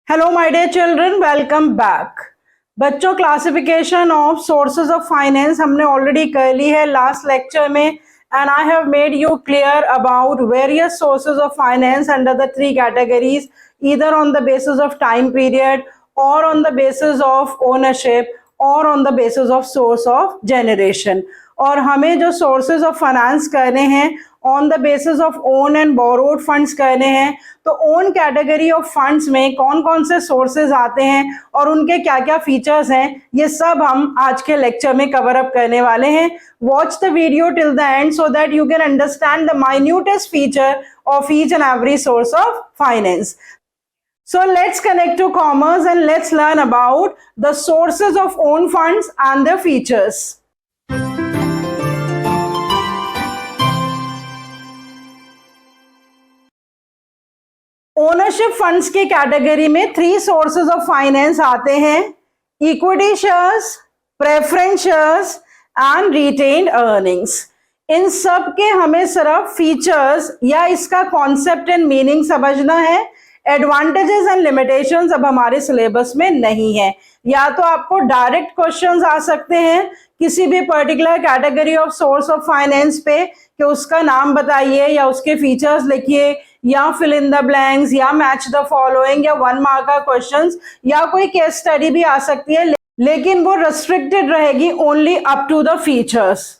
Hello my dear children, welcome back. बच्चों, classification of sources of finance हमने already कर ली है लास्ट लेक्चर में, and I have made you clear about various sources of finance under the three categories, either on the basis of time period और on the basis of ownership और on the basis of source of generation. और हमें जो sources of finance करने हैं on the basis of own and borrowed funds करने हैं। तो ओन कैटेगरी ऑफ फंड्स में कौन कौन से सोर्सेज आते हैं और उनके क्या क्या फीचर्स हैं, ये सब हम आज के लेक्चर में कवर अप करने वाले हैं। Watch the video till the and so that you can understand the minutest feature of each and every source of finance. So let's connect to commerce and let's learn about the sources of own funds and their features. Ownership funds की category में three sources of finance आते हैं: equity shares, preference shares and retained earnings. इन सब के हमें सिर्फ features या इसका कॉन्सेप्ट एंड मीनिंग समझना है। एडवांटेजेस एंड लिमिटेशंस अब हमारे सिलेबस में नहीं है। या तो आपको डायरेक्ट क्वेश्चंस आ सकते हैं किसी भी particular category of source of finance पे कि उसका नाम बताइए या उसके फीचर्स लिखिए, या फिल इन द ब्लैंक्स, या मैच द फॉलोइंग, या 1 मार्क का क्वेश्चंस, या कोई केस स्टडी भी आ सकती है, लेकिन वो रिस्ट्रिक्टेड रहेगी only up to the features.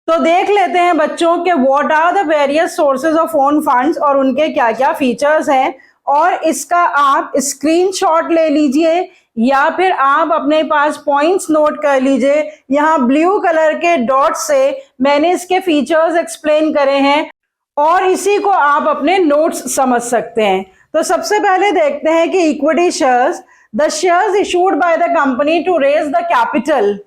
तो देख लेते हैं बच्चों के what are the various sources of own funds और उनके क्या क्या फीचर्स हैं। और इसका आप स्क्रीनशॉट ले लीजिए या फिर आप अपने पास पॉइंट्स नोट कर लीजिए। यहाँ ब्लू कलर के डॉट से मैंने इसके फीचर्स एक्सप्लेन करे हैं और इसी को आप अपने नोट्स समझ सकते हैं। तो सबसे पहले देखते हैं कि equity shares, the shares issued by the company to raise the capital,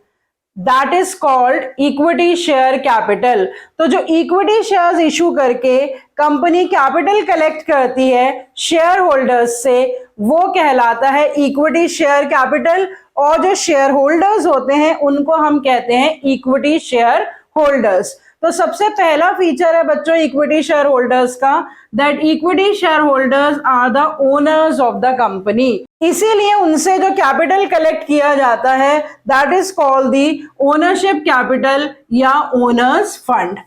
that is called equity share capital. तो जो इक्विटी शेयर्स इशू करके कंपनी कैपिटल कलेक्ट करती है शेयर होल्डर्स से, वो कहलाता है इक्विटी शेयर कैपिटल। और जो शेयर होल्डर्स होते हैं उनको हम कहते हैं इक्विटी शेयर होल्डर्स। तो सबसे पहला फीचर है बच्चों इक्विटी शेयर होल्डर्स का, that equity share holders are the owners of the company. इसीलिए उनसे जो कैपिटल कलेक्ट किया जाता है that is called the ownership capital या ओनर्स फंड।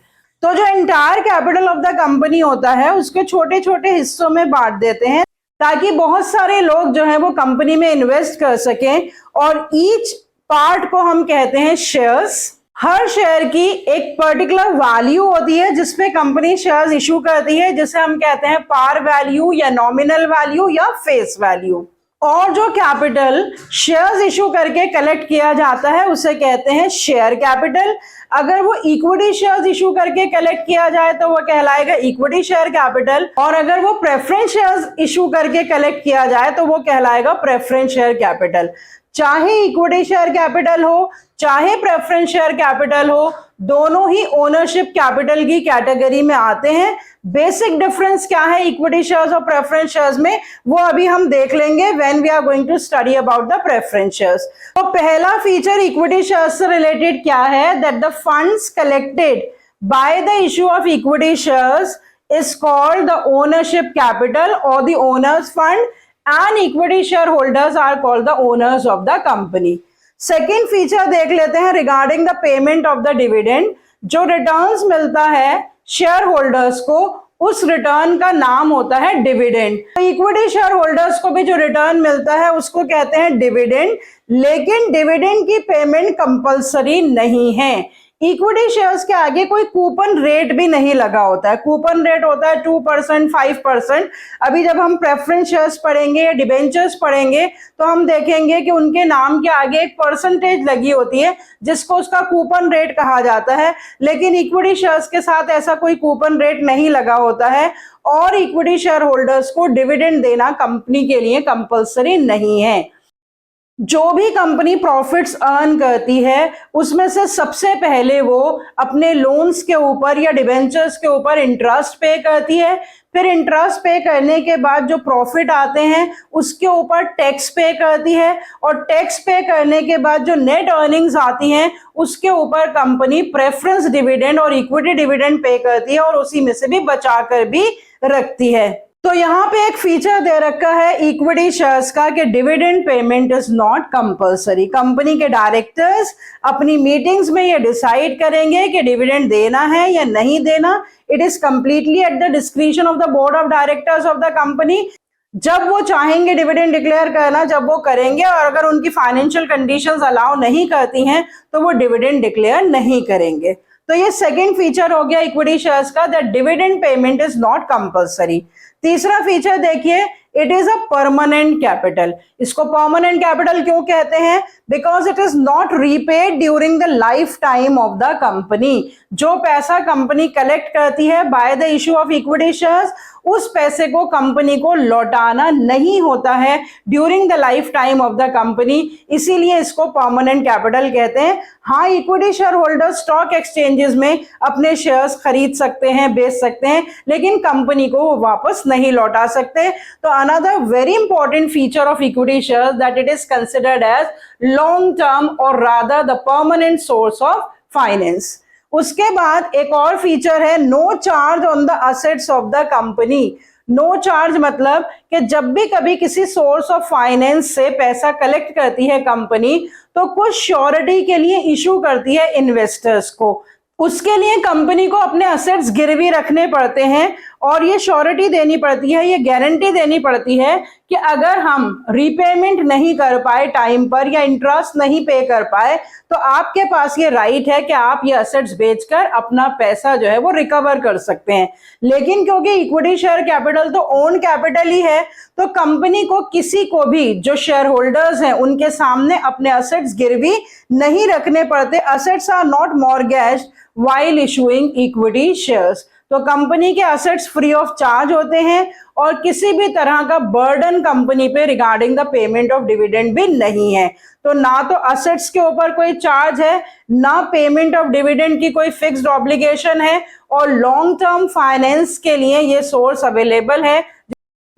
तो जो entire capital of the company होता है उसके छोटे छोटे हिस्सों में बांट देते हैं ताकि बहुत सारे लोग जो है वो कंपनी में इन्वेस्ट कर सकें, और ईच पार्ट को हम कहते हैं शेयर्स। हर शेयर की एक पर्टिकुलर वैल्यू होती है जिसपे कंपनी शेयर्स इशू करती है, जिसे हम कहते हैं पार वैल्यू या नॉमिनल वैल्यू या फेस वैल्यू। और जो कैपिटल शेयर्स इशू करके कलेक्ट किया जाता है उसे कहते हैं शेयर कैपिटल। अगर वो इक्विटी शेयर्स इशू करके कलेक्ट किया जाए तो वो कहलाएगा इक्विटी शेयर कैपिटल, और अगर वो प्रेफरेंस शेयर्स इशू करके कलेक्ट किया जाए तो वो कहलाएगा प्रेफरेंस शेयर कैपिटल। चाहे इक्विटी शेयर कैपिटल हो चाहे प्रेफरेंस शेयर कैपिटल हो, दोनों ही ओनरशिप कैपिटल की कैटेगरी में आते हैं। बेसिक डिफरेंस क्या है इक्विटी शेयर्स और प्रेफरेंस शेयर्स में, वो अभी हम देख लेंगे when we are going to study about the preference shares. तो पहला फीचर इक्विटी शेयर्स से रिलेटेड क्या है, that the funds collected by the issue of equity shares is called the ownership capital और the owners fund, and equity shareholders are called the owners of the company. Second feature देख लेते हैं regarding the payment of the dividend. जो returns मिलता है share holders को, उस return का नाम होता है डिविडेंड। तो इक्विटी शेयर होल्डर्स को भी जो रिटर्न मिलता है उसको कहते हैं डिविडेंड, लेकिन डिविडेंड की पेमेंट कंपलसरी नहीं है। इक्विटी शेयर्स के आगे कोई कूपन रेट भी नहीं लगा होता है। कूपन रेट होता है 2%, 5%। अभी जब हम प्रेफरेंस शेयर्स पढ़ेंगे या डिबेंचर्स पढ़ेंगे तो हम देखेंगे कि उनके नाम के आगे एक परसेंटेज लगी होती है जिसको उसका कूपन रेट कहा जाता है, लेकिन इक्विटी शेयर्स के साथ ऐसा कोई कूपन रेट नहीं लगा होता है और इक्विटी शेयर होल्डर्स को डिविडेंड देना कंपनी के लिए कंपलसरी नहीं है। जो भी कंपनी प्रॉफिट्स अर्न करती है उसमें से सबसे पहले वो अपने लोन्स के ऊपर या डिबेंचर्स के ऊपर इंटरेस्ट पे करती है, फिर इंटरेस्ट पे करने के बाद जो प्रॉफिट आते हैं उसके ऊपर टैक्स पे करती है, और टैक्स पे करने के बाद जो नेट अर्निंग्स आती हैं उसके ऊपर कंपनी प्रेफरेंस डिविडेंड और इक्विटी डिविडेंड पे करती है और उसी में से भी बचा कर भी रखती है। तो यहाँ पे एक फीचर दे रखा है इक्विटी शेयर्स का कि dividend payment is not compulsory. Company के डायरेक्टर्स अपनी मीटिंग्स में ये डिसाइड करेंगे कि डिविडेंड देना है या नहीं देना। It is completely at the discretion of the board of directors of the company. जब वो चाहेंगे डिविडेंड डिक्लेयर करना, जब वो करेंगे, और अगर उनकी फाइनेंशियल कंडीशंस अलाउ नहीं करती हैं तो वो डिविडेंड डिक्लेयर नहीं करेंगे। तो ये सेकंड फीचर हो गया इक्विटी शेयर्स का, that dividend payment is not compulsory. तीसरा फीचर देखिए, it is a permanent capital. इसको परमानेंट कैपिटल क्यों कहते हैं? Because it is not repaid during the life time of the company. जो पैसा कंपनी कलेक्ट करती है by the issue of equity shares, उस पैसे को कंपनी को लौटाना नहीं होता है during the life time of the company, इसीलिए इसको परमानेंट कैपिटल कहते हैं। हाँ, equity share holder stock exchanges में अपने शेयर्स खरीद सकते हैं, बेच सकते हैं, लेकिन कंपनी को वो वापस नहीं लौटा सकते। तो another very important feature of equity shares that it is considered as long term और rather the permanent source of finance. उसके बाद एक और फीचर है no charge on the assets of the company. No charge मतलब कि जब भी कभी किसी सोर्स ऑफ फाइनेंस से पैसा कलेक्ट करती है कंपनी, तो कुछ श्योरिटी के लिए इशू करती है इन्वेस्टर्स को। उसके लिए कंपनी को अपने असेट्स गिरवी रखने पड़ते हैं और ये श्योरिटी देनी पड़ती है, ये गारंटी देनी पड़ती है कि अगर हम रीपेमेंट नहीं कर पाए टाइम पर या इंटरेस्ट नहीं पे कर पाए, तो आपके पास ये राइट है कि आप ये असेट्स बेचकर अपना पैसा जो है वो रिकवर कर सकते हैं। लेकिन क्योंकि इक्विटी शेयर कैपिटल तो ओन कैपिटल ही है, तो कंपनी को किसी को भी जो शेयर होल्डर्स हैं उनके सामने अपने असेट्स गिरवी नहीं रखने पड़ते। Assets are not mortgaged while issuing equity shares। तो कंपनी के असेट्स फ्री ऑफ चार्ज होते हैं और किसी भी तरह का बर्डन कंपनी पे regarding the payment of dividend भी नहीं है। तो ना तो असेट्स के ऊपर कोई चार्ज है, ना पेमेंट ऑफ डिविडेंड की कोई फिक्स्ड ऑब्लिगेशन है, और लॉन्ग टर्म फाइनेंस के लिए ये सोर्स अवेलेबल है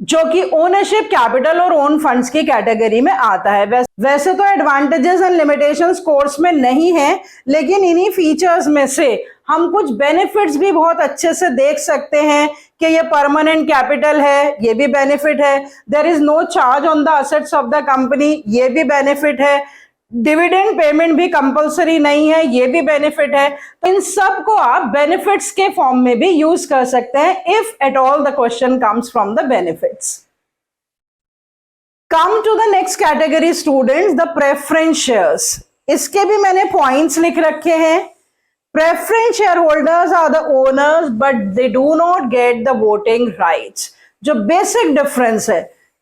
जो कि ओनरशिप कैपिटल और ओन फंड्स की कैटेगरी में आता है। वैसे तो एडवांटेजेस एंड लिमिटेशंस कोर्स में नहीं है, लेकिन इन्हीं फीचर्स में से हम कुछ बेनिफिट्स भी बहुत अच्छे से देख सकते हैं कि ये परमानेंट कैपिटल है, ये भी बेनिफिट है। There is no charge on the assets of the company, ये भी बेनिफिट है। डिविडेंड पेमेंट भी कंपलसरी नहीं है, ये भी बेनिफिट है। तो इन सब को आप बेनिफिट्स के फॉर्म में भी यूज कर सकते हैं if at all the question comes from the benefits. Come to the next category students, the preference shares. इसके भी मैंने पॉइंट्स लिख रखे हैं। Preference share holders are the owners but they do not get the voting rights. जो basic difference है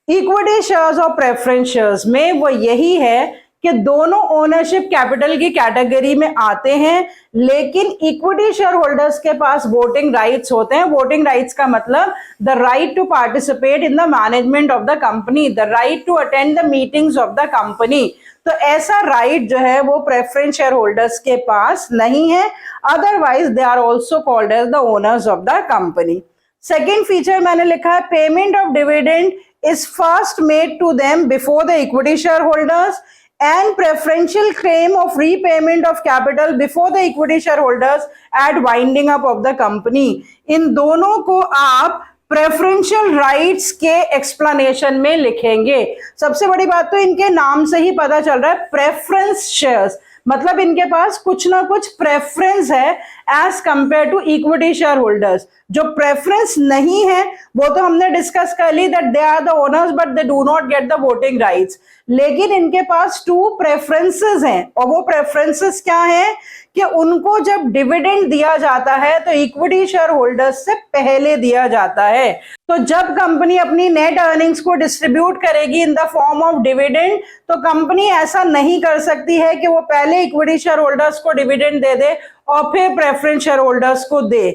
equity shares और preference shares में वो यही है कि दोनों ओनरशिप कैपिटल की कैटेगरी में आते हैं, लेकिन इक्विटी शेयर होल्डर्स के पास वोटिंग राइट्स होते हैं। वोटिंग राइट्स का मतलब the right to participate in the management of the company, the right to attend the meetings of the company. तो ऐसा राइट जो है वो प्रेफरेंस शेयर होल्डर्स के पास नहीं है। Otherwise they are also called as the owners of the company. Second feature मैंने लिखा है payment of dividend is first made to them before the equity share holders and preferential claim of repayment of capital before the equity shareholders at winding up of the company। इन दोनों को आप preferential rights के explanation में लिखेंगे। सबसे बड़ी बात तो इनके नाम से ही पता चल रहा है, प्रेफरेंस शेयर्स मतलब इनके पास कुछ ना कुछ प्रेफरेंस है as compare to equity share holders. जो प्रेफरेंस नहीं है वो तो हमने डिस्कस कर ली that they are the owners but they do not get the voting rights. लेकिन इनके पास टू प्रेफरेंसेस हैं, और वो प्रेफरेंसेस क्या हैं कि उनको जब डिविडेंड दिया जाता है तो इक्विटी शेयर होल्डर्स से पहले दिया जाता है। तो जब कंपनी अपनी नेट अर्निंग्स को डिस्ट्रीब्यूट करेगी in the form of dividend, तो कंपनी ऐसा नहीं कर सकती है कि वो पहले इक्विटी शेयर होल्डर्स को डिविडेंड दे दे और फिर प्रेफरेंस शेयर होल्डर्स को दे।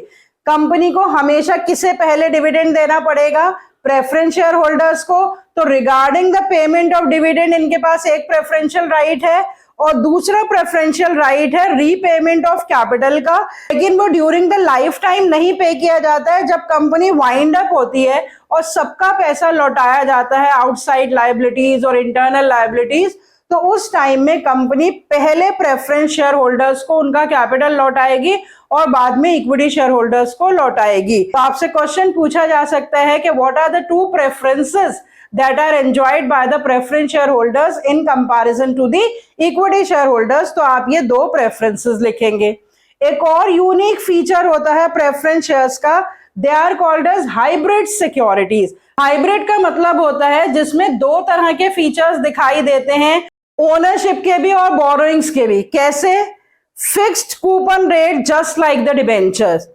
कंपनी को हमेशा किसे पहले डिविडेंड देना पड़ेगा? प्रेफरेंस शेयर होल्डर्स को। तो regarding the payment of dividend इनके पास एक प्रेफरेंशियल राइट है और दूसरा प्रेफरेंशियल राइट है रीपेमेंट ऑफ कैपिटल का, लेकिन वो ड्यूरिंग द लाइफ टाइम नहीं पे किया जाता है। जब कंपनी वाइंड अप होती है और सबका पैसा लौटाया जाता है, आउटसाइड लायबिलिटीज और इंटरनल लायबिलिटीज, तो उस टाइम में कंपनी पहले प्रेफरेंस शेयर होल्डर्स को उनका कैपिटल लौटाएगी और बाद में इक्विटी शेयर होल्डर्स को लौटाएगी। तो आपसे क्वेश्चन पूछा जा सकता है कि what are the two preferences that are enjoyed by the preference shareholders in comparison to the equity shareholders। तो आप ये दो प्रेफरेंसेस लिखेंगे। एक और यूनिक फीचर होता है प्रेफरेंस शेयर्स का, they are called as hybrid securities. Hybrid का मतलब होता है जिसमें दो तरह के फीचर्स दिखाई देते हैं, ओनरशिप के भी और बोरोइंग्स के भी। कैसे? Fixed coupon rate just like the debentures.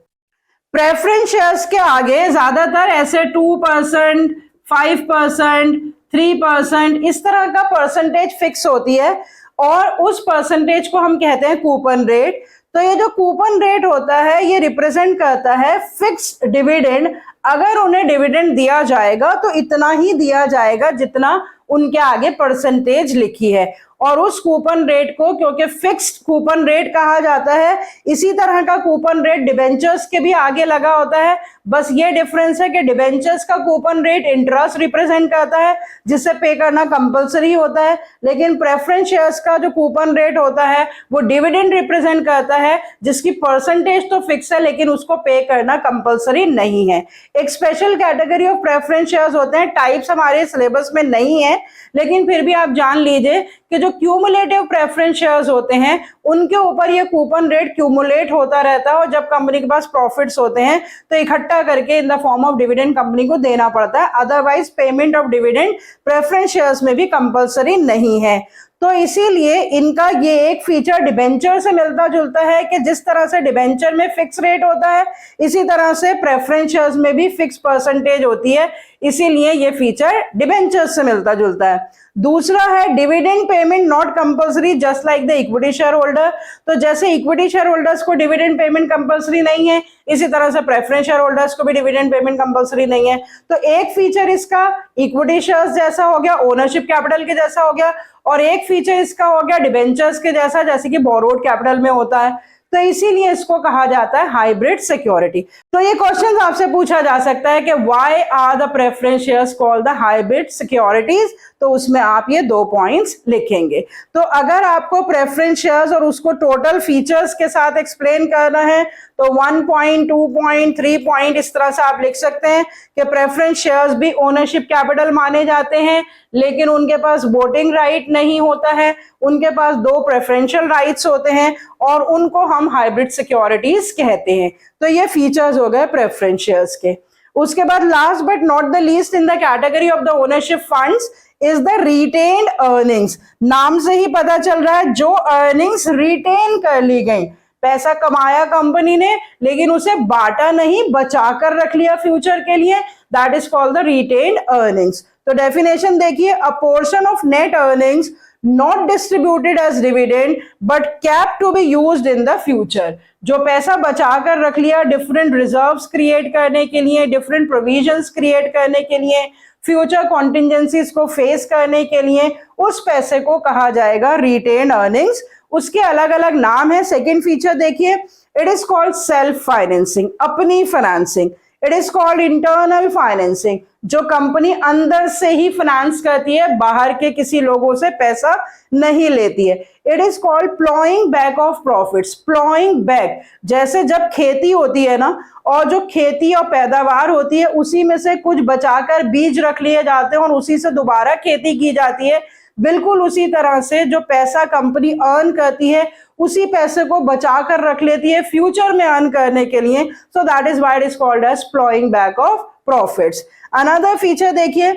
Preference shares के आगे ज्यादातर ऐसे 2%, 5%, 3% इस तरह का परसेंटेज फिक्स होती है और उस परसेंटेज को हम कहते हैं कूपन रेट। तो ये जो कूपन रेट होता है ये रिप्रेजेंट करता है फिक्स्ड डिविडेंड। अगर उन्हें डिविडेंड दिया जाएगा तो इतना ही दिया जाएगा जितना उनके आगे परसेंटेज लिखी है, और उस कूपन रेट को क्योंकि फिक्स्ड कूपन रेट कहा जाता है, इसी तरह का कूपन रेट डिबेंचर्स के भी आगे लगा होता है। बस ये डिफरेंस है कि डिबेंचर्स का कूपन रेट इंटरेस्ट रिप्रेजेंट करता है जिससे पे करना कंपलसरी होता है, लेकिन प्रेफरेंस शेयर्स का जो कूपन रेट होता है वो डिविडेंड रिप्रेजेंट करता है जिसकी परसेंटेज तो फिक्स है लेकिन उसको पे करना कंपलसरी नहीं है। एक special category of preference shares होते हैं, टाइप्स हमारे सिलेबस में नहीं है लेकिन फिर भी आप जान लीजिए कि जो क्यूमुलेटिव प्रेफरेंस शेयर्स होते हैं उनके ऊपर ये कूपन रेट क्यूमुलेट होता रहता है और जब कंपनी के पास प्रॉफिट्स होते हैं तो इकट्ठा करके in the form of dividend company को देना पड़ता है। Otherwise payment of dividend preference shares में भी कंपलसरी नहीं है। तो इसीलिए इनका ये एक फीचर डिबेंचर से मिलता जुलता है कि जिस तरह से डिबेंचर में फिक्स रेट होता है इसी तरह से प्रेफरेंस शेयर्स में भी फिक्स परसेंटेज होती है, इसीलिए ये फीचर डिबेंचर से मिलता जुलता है। दूसरा है dividend payment not compulsory just like the equity share holder. तो जैसे इक्विटी शेयर होल्डर्स को डिविडेंड पेमेंट कंपलसरी नहीं है, इसी तरह से प्रेफरेंस शेयर होल्डर्स को भी डिविडेंड पेमेंट कंपलसरी नहीं है। तो एक फीचर इसका इक्विटी शेयर्स जैसा हो गया, ओनरशिप कैपिटल के जैसा हो गया, और एक फीचर इसका हो गया डिबेंचर्स के जैसा, जैसे कि बोरोड कैपिटल में होता है। तो इसीलिए इसको कहा जाता है हाइब्रिड सिक्योरिटी। तो ये क्वेश्चन आपसे पूछा जा सकता है कि why are the preference shares called the hybrid securities. तो उसमें आप ये 2 पॉइंट्स लिखेंगे। तो अगर आपको प्रेफरेंस शेयर्स और उसको टोटल फीचर्स के साथ एक्सप्लेन करना है तो 1 पॉइंट, 2 पॉइंट, 3 पॉइंट इस तरह से आप लिख सकते हैं कि प्रेफरेंस शेयर्स भी ओनरशिप कैपिटल माने जाते हैं लेकिन उनके पास वोटिंग राइट नहीं होता है, उनके पास 2 प्रेफरेंशियल राइट्स होते हैं और उनको हम हाइब्रिड सिक्योरिटीज कहते हैं। तो ये फीचर्स हो गए प्रेफरेंस शेयर्स के। उसके बाद last but not the least in the category of the ownership funds is the retained earnings. नाम से ही पता चल रहा है जो अर्निंग्स रिटेन कर ली गई, पैसा कमाया कंपनी ने लेकिन उसे बांटा नहीं, बचा कर रख लिया फ्यूचर के लिए, that is called the retained earnings. तो डेफिनेशन देखिए, अ portion of net earnings not distributed as dividend but kept to be used in the future। जो पैसा बचा कर रख लिया डिफरेंट रिजर्व्स क्रिएट करने के लिए, डिफरेंट प्रोविजंस क्रिएट करने के लिए, फ्यूचर कॉन्टिजेंसीज को फेस करने के लिए, उस पैसे को कहा जाएगा रिटेन अर्निंग्स। उसके अलग अलग नाम है। सेकेंड फीचर देखिए, it is called self financing, अपनी financing. It is called internal financing, जो कंपनी अंदर से ही फाइनेंस करती है, बाहर के किसी लोगों से पैसा नहीं लेती है। It is called ploughing back of profits. Ploughing back, जैसे जब खेती होती है ना, और जो खेती और पैदावार होती है उसी में से कुछ बचाकर बीज रख लिए जाते हैं और उसी से दोबारा खेती की जाती है, बिल्कुल उसी तरह से जो पैसा कंपनी अर्न करती है उसी पैसे को बचा कर रख लेती है फ्यूचर में अर्न करने के लिए। So that is why it is called as ploughing back of profits. Another feature देखिए,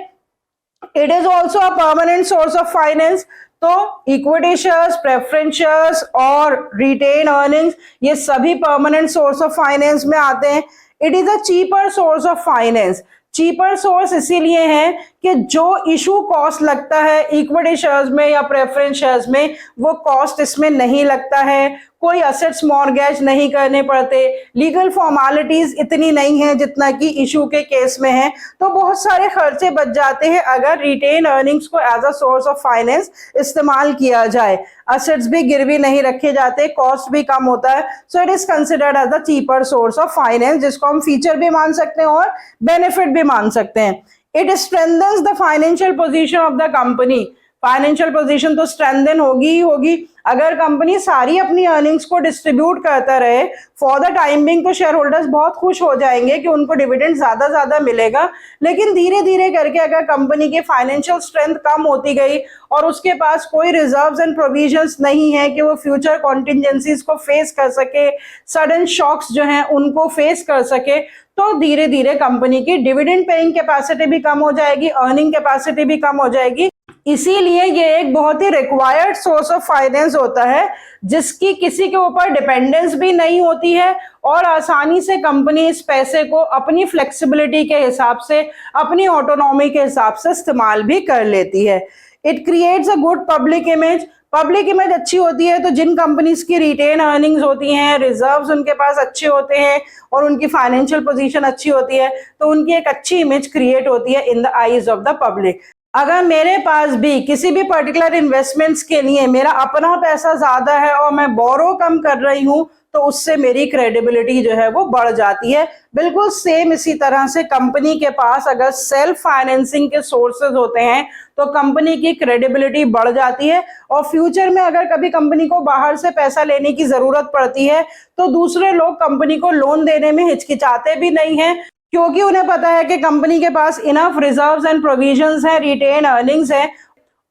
it is also a permanent source of finance. तो इक्विटी शेयर्स, प्रेफरेंस शेयर्स और रिटेन अर्निंग्स ये सभी परमानेंट सोर्स ऑफ फाइनेंस में आते हैं। It is a cheaper source of finance. Cheaper source इसीलिए है कि जो इशू कॉस्ट लगता है इक्विटी शेयर्स में या प्रेफरेंस शेयर्स में, वो कॉस्ट इसमें नहीं लगता है, कोई असेट्स मॉर्गेज नहीं करने पड़ते, लीगल फॉर्मेलिटीज इतनी नहीं है जितना कि इशू के केस में है। तो बहुत सारे खर्चे बच जाते हैं अगर रिटेन अर्निंग्स को as a source of finance इस्तेमाल किया जाए। असेट्स भी गिरवी नहीं रखे जाते, कॉस्ट भी कम होता है। So it is considered as the cheaper source of finance, जिसको हम फीचर भी मान सकते हैं और बेनिफिट भी मान सकते हैं। It strengthens the financial position of the company। Financial position तो स्ट्रेंथन होगी ही होगी। अगर कंपनी सारी अपनी अर्निंग्स को डिस्ट्रीब्यूट करता रहे फॉर द टाइम बिंग तो शेयर होल्डर्स बहुत खुश हो जाएंगे कि उनको डिविडेंड ज्यादा मिलेगा। लेकिन धीरे धीरे करके अगर कंपनी की फाइनेंशियल स्ट्रेंथ कम होती गई और उसके पास कोई रिजर्व्स एंड प्रोविजंस नहीं है कि वो फ्यूचर कॉन्टिजेंसीज को फेस कर सके, सडन शॉक्स जो हैं उनको फेस कर सके, तो धीरे धीरे कंपनी की डिविडेंड पेइंग कैपेसिटी भी कम हो जाएगी, अर्निंग कैपेसिटी भी कम हो जाएगी। इसीलिए ये एक बहुत ही रिक्वायर्ड सोर्स ऑफ फाइनेंस होता है जिसकी किसी के ऊपर डिपेंडेंस भी नहीं होती है और आसानी से कंपनी इस पैसे को अपनी फ्लेक्सिबिलिटी के हिसाब से, अपनी ऑटोनॉमी के हिसाब से इस्तेमाल भी कर लेती है। It creates a good public image. Public image अच्छी होती है तो जिन कंपनीज की रिटेन अर्निंग्स होती हैं, रिजर्व्स उनके पास अच्छे होते हैं और उनकी फाइनेंशियल पोजीशन अच्छी होती है तो उनकी एक अच्छी इमेज क्रिएट होती है in the eyes of the public. अगर मेरे पास भी किसी भी पर्टिकुलर इन्वेस्टमेंट्स के लिए मेरा अपना पैसा ज्यादा है और मैं बोरो कम कर रही हूं तो उससे मेरी क्रेडिबिलिटी जो है वो बढ़ जाती है। बिल्कुल सेम इसी तरह से कंपनी के पास अगर सेल्फ फाइनेंसिंग के सोर्सेज होते हैं तो कंपनी की क्रेडिबिलिटी बढ़ जाती है और फ्यूचर में अगर कभी कंपनी को बाहर से पैसा लेने की जरूरत पड़ती है तो दूसरे लोग कंपनी को लोन देने में हिचकिचाते भी नहीं है क्योंकि उन्हें पता है कि कंपनी के पास इनफ रिजर्व्स एंड प्रोविजंस हैं, रिटेन अर्निंग्स हैं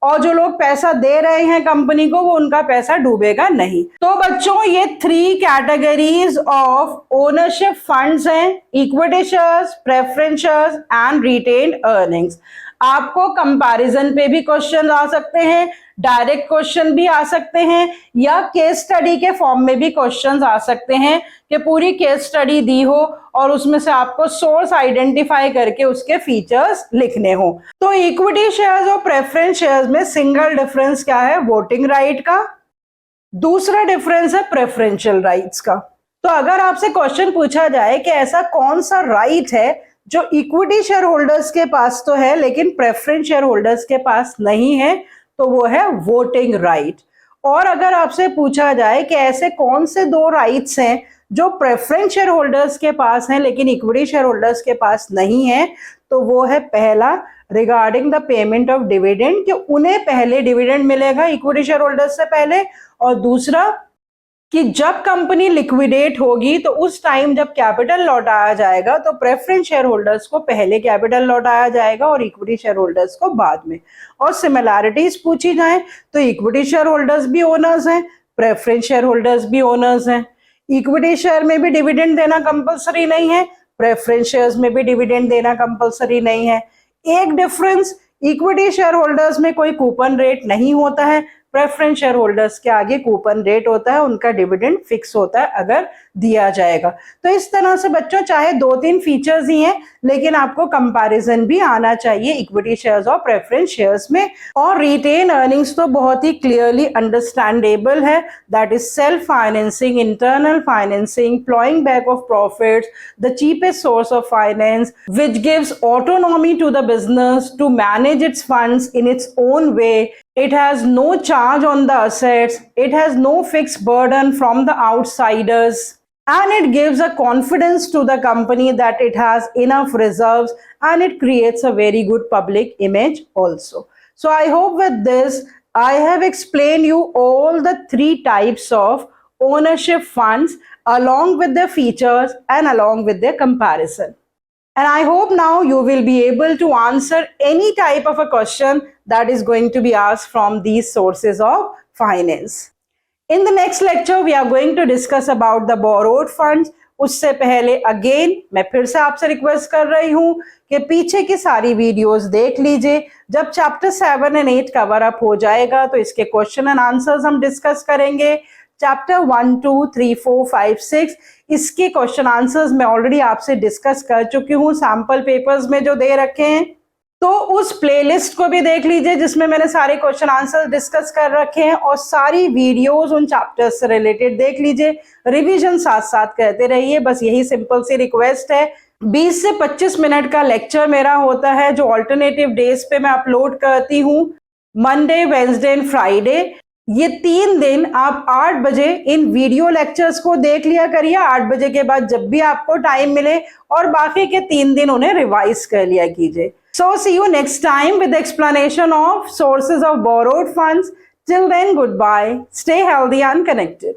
और जो लोग पैसा दे रहे हैं कंपनी को वो उनका पैसा डूबेगा नहीं। तो बच्चों ये 3 कैटेगरीज ऑफ ओनरशिप फंड्स हैं, equity shares, preference shares and retained earnings. आपको कंपैरिजन पे भी क्वेश्चन आ सकते हैं, डायरेक्ट क्वेश्चन भी आ सकते हैं या केस स्टडी के फॉर्म में भी क्वेश्चंस आ सकते हैं कि पूरी केस स्टडी दी हो और उसमें से आपको सोर्स आइडेंटिफाई करके उसके फीचर्स लिखने हो। तो इक्विटी शेयर्स और प्रेफरेंस शेयर्स में सिंगल डिफरेंस क्या है? वोटिंग राइट का। दूसरा डिफरेंस है प्रेफरेंशियल राइट्स का। तो अगर आपसे क्वेश्चन पूछा जाए कि ऐसा कौन सा राइट है जो इक्विटी शेयर होल्डर्स के पास तो है लेकिन प्रेफरेंस शेयर होल्डर्स के पास नहीं है, तो वो है वोटिंग राइट। और अगर आपसे पूछा जाए कि ऐसे कौन से 2 राइट्स हैं जो प्रेफरेंस शेयर होल्डर्स के पास हैं लेकिन इक्विटी शेयर होल्डर्स के पास नहीं है, तो वो है पहला regarding the payment of dividend कि उन्हें पहले डिविडेंड मिलेगा इक्विटी शेयर होल्डर्स से पहले, और दूसरा कि जब कंपनी लिक्विडेट होगी तो उस टाइम जब कैपिटल लौटाया जाएगा तो प्रेफरेंस शेयर होल्डर्स को पहले कैपिटल लौटाया जाएगा और इक्विटी शेयर होल्डर्स को बाद में। और सिमिलैरिटीज पूछी जाए तो इक्विटी शेयर होल्डर्स भी ओनर्स हैं, प्रेफरेंस शेयर होल्डर्स भी ओनर्स हैं। इक्विटी शेयर में भी डिविडेंड देना कंपलसरी नहीं है, प्रेफरेंस शेयर्स में भी डिविडेंड देना कंपलसरी नहीं है। एक डिफरेंस, इक्विटी शेयर होल्डर्स में कोई कूपन रेट नहीं होता है, प्रेफरेंस शेयर होल्डर्स के आगे कूपन रेट होता है, उनका डिविडेंड फिक्स होता है अगर दिया जाएगा। तो इस तरह से बच्चों चाहे 2-3 फीचर्स ही हैं लेकिन आपको कंपैरिजन भी आना चाहिए इक्विटी शेयर्स और प्रेफरेंस शेयर्स में। और रिटेन अर्निंग्स तो बहुत ही क्लियरली अंडरस्टैंडेबल है, that is self financing, internal financing, ploughing back of profits, the cheapest source of finance which gives autonomy to the business to manage its funds in its own way. It has no charge on the assets, it has no fixed burden from the outsiders, and it gives a confidence to the company that it has enough reserves, and it creates a very good public image also. So I hope with this I have explained you all the 3 types of ownership funds along with their features and along with their comparison. And I hope now you will be able to answer any type of a question that is going to be asked from these sources of finance. In the next lecture, we are going to discuss about the borrowed funds. उससे पहले again मैं फिर से आपसे request कर रही हूँ कि पीछे की सारी वीडियोस देख लीजिए। जब चैप्टर 7 और 8 कवर अप हो जाएगा तो इसके क्वेश्चन एंड आंसर्स हम डिस्कस करेंगे। चैप्टर 1, 2, 3, 4, 5, 6 इसके क्वेश्चन आंसर्स मैं ऑलरेडी आपसे डिस्कस कर चुकी हूँ सैंपल पेपर्स में जो दे रखे हैं, तो उस प्लेलिस्ट को भी देख लीजिए जिसमें मैंने सारे क्वेश्चन आंसर डिस्कस कर रखे हैं और सारी वीडियोस उन चैप्टर्स से रिलेटेड देख लीजिए। रिवीजन साथ साथ करते रहिए, बस यही सिंपल सी रिक्वेस्ट है। 20 से 25 मिनट का लेक्चर मेरा होता है जो ऑल्टरनेटिव डेज पे मैं अपलोड करती हूँ, मंडे, वेडनेसडे एंड फ्राइडे। ये 3 दिन आप 8 बजे इन वीडियो लेक्चर्स को देख लिया करिए, 8 बजे के बाद जब भी आपको टाइम मिले, और बाकी के 3 दिन उन्हें रिवाइज कर लिया कीजिए. So see you next time with the explanation of sources of borrowed funds. Till then, goodbye. Stay healthy and connected.